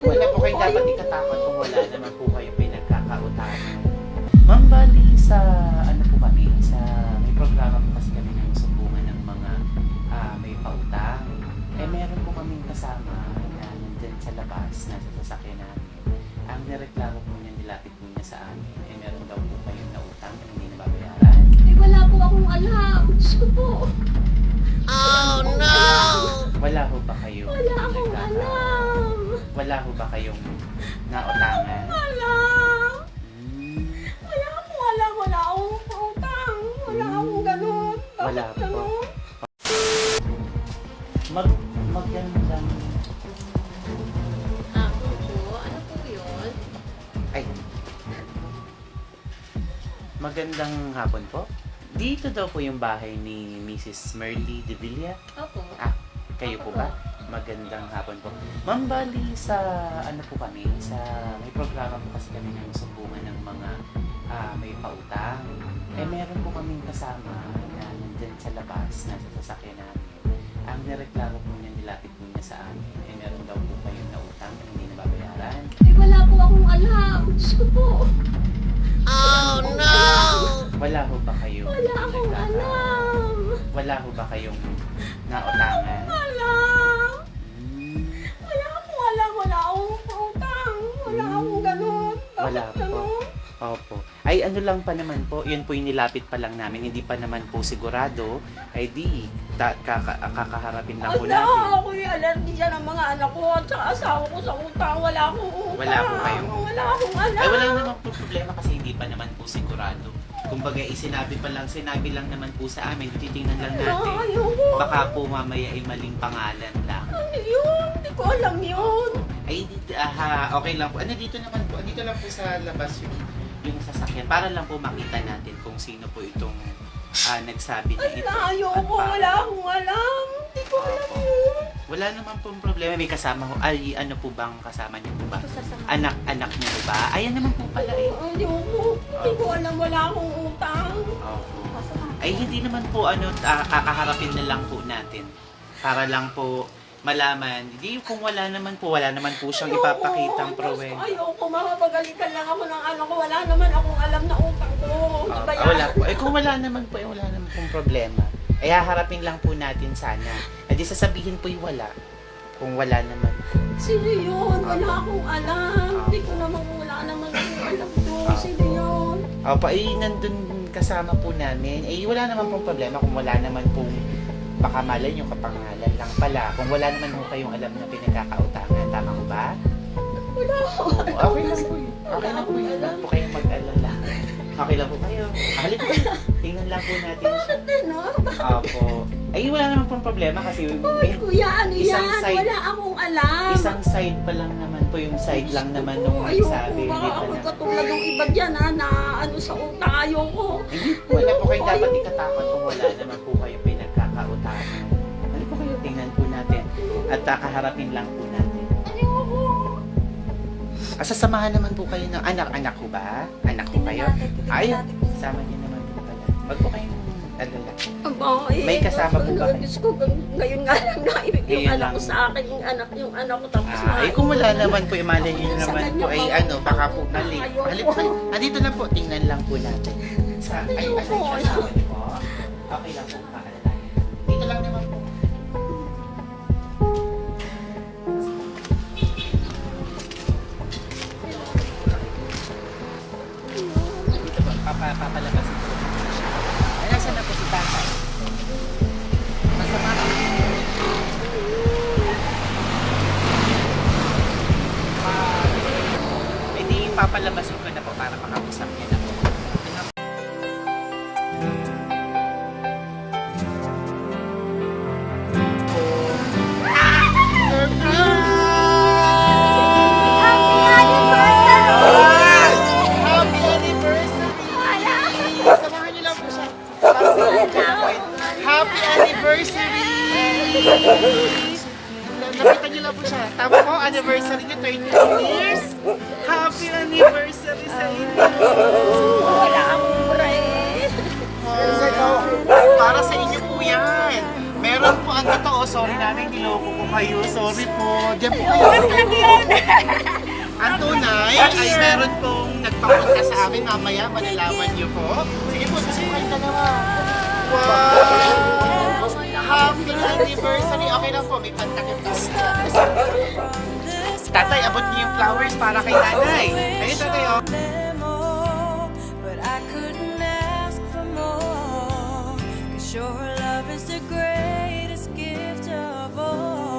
Wala po kayo dapat ikatakot kung wala naman po kayo pinagkakautangan. Ma'am, bali sa ano po kami, sa may programa po kasi kami ng sumbungan ng mga may pautang. Eh meron po kaming kasama na nandyan sa labas, nasa sasakyan namin. Ang nireklamo po niya, nilapit po niya sa amin. Eh meron daw po kayong nautang na hindi nababayaran. Eh, wala po akong alam. Diyos ko po. Oh no! Wala ho ba kayo? Wala akong alam. Wala ho ba kayong nautangan? Wala. Hmm, Wala akong alam. Wala akong pautang. Wala akong ganun. Bakit Wala po. ganun? Magandang... Ako po? Ano po yun? Ay. Magandang hapon po. Dito daw po yung bahay ni Mrs. Merly de Villa. Opo. Kayo po ba? Magandang hapon po. Ma'am, bali sa ano po kami, sa may programa po kasi kami ng sumbungan ng mga may pautang. Eh meron po kaming kasama na nandyan sa labas, nasa sasakyan namin. Ang nireklamo po niya, nilapit po niya sa amin. Eh meron daw po kayong nautang na hindi nababayaran. Eh, wala po akong alam. Diyos ko po. Oh no! Wala ho ba kayo? Wala akong alam. Wala ho ba kayong nautangan? Wala. Hmm, Wala akong alam. Wala akong pautang. Wala akong ganun. Bakit Wala po. ganun? Opo. Ay ano lang pa naman po, yun po yung nilapit pa lang namin, hindi pa naman po sigurado, ay di, kakaharapin lang po Wala, natin. ako yung allergy siya ng mga anak ko at saka asawa ko sa utang. Wala akong utang. Wala po kayong- Wala akong alam. Ay wala naman po problema kasi hindi pa naman po sigurado. Kumbaga sinabi lang naman po sa amin, titingnan lang natin. Ayoko. Baka po mamaya ay maling pangalan lang. Ano yun? Hindi ko alam yun. Ay, okay lang po. Ano dito naman po, dito lang po sa labas yung sasakyan para lang po makita natin kung sino po itong nagsabi na Ay, ito. ayoko. At Wala akong alam. Hindi ko alam Opo. yun. Wala naman pong problema. May kasama ko. Ay, ano po bang kasama niyo po ba? Sasama. Anak niyo po ba? Ayan naman po pala eh. Ayoko. Hindi ko alam. Wala akong utang. Opo. Ay, hindi naman po kakaharapin na lang po natin. Para lang po malaman. Hindi, kung wala naman po siyang ipapakitang pruweba. Ayoko. Mapapagalitan lang ako ng anak ko. Wala naman akong alam na utang ko. Wala po. Eh, kung wala naman pong problema. Ay, haharapin lang po natin sana. Eh, di sasabihin po yung wala. Kung wala naman. Sino yun? Wala akong alam. Hindi ko naman, wala naman akong alam doon. Sino yun? Opo, ay nandun kasama po namin. Eh, wala naman pong problema kung wala naman pong baka malay yung kapangalan lang pala. Kung wala naman po kayong alam na pinagkakautangan. Tama ko ba? Wala akong Oo, okay lang po yun. Okay lang po yun. Huwag po kayong mag-alala. Okay lang po kayo. Halika po. Tingnan lang po natin siya. ano? Opo. Ay, wala naman pong problema kasi Bakit kuya? Ano Isang yan? side. Wala akong alam. isang side pa lang naman po yung side lang naman nung Ayoko. nagsabi. Baka Hindi pa ako na. katulad ng iba dyan ha, na ano sa utang. Ayoko. Hindi, wala po kayo dapat Ayoko. ikatakot kung wala naman po kayo pinagkakautangan. Ano po kayo? Tingnan po natin. At kaharapin lang po natin. Ayoko. Sasamahan naman po kayo ng anak ko ba? Anak ko kayo? Ayun, sama niyo naman po pala. Wag po kayong alala. May kasama po ba kayo? Diyos ko, ngayon nga lang naibig yung Ngayon anak lang. ko sa akin, yung anak ko tapos Ay, kung wala naman po, imalay niyo naman po, ay ano, baka po mali. Ayoko. Halip po, dito lang po, tingnan lang po natin. Ay, ano yung kasama niyo po? Okay lang po, makaalala. Dito lang naman po. Dito po, papalabasin po. Ay, nasa na po si tatay? Masama ka. Eh di papalabasin ko na po para makausap niya na po. Happy anniversary! Samahan niyo lang po siya. Happy anniversary! Nakita niyo lang po siya. Tama po, anniversary niyo, 22 years. Happy anniversary sa inyo! Wala akong brain. Para sa inyo po yan. Pero po, ang totoo, sorry nanay, niloko ko kayo. Sorry po. Diyan po kayo. Ang tunay ay meron pong nagpapunta sa amin mamaya. Malalaman niyo po. Sige po, gusto ko kayong dalawa. Wow! Happy anniversary! Okay lang po, may pantakip po. Tatay, abot niyo yung flowers para kay nanay. Ayun, tatay, oh. But I couldn't ask for more. 'Cause your love is the greatest gift of all.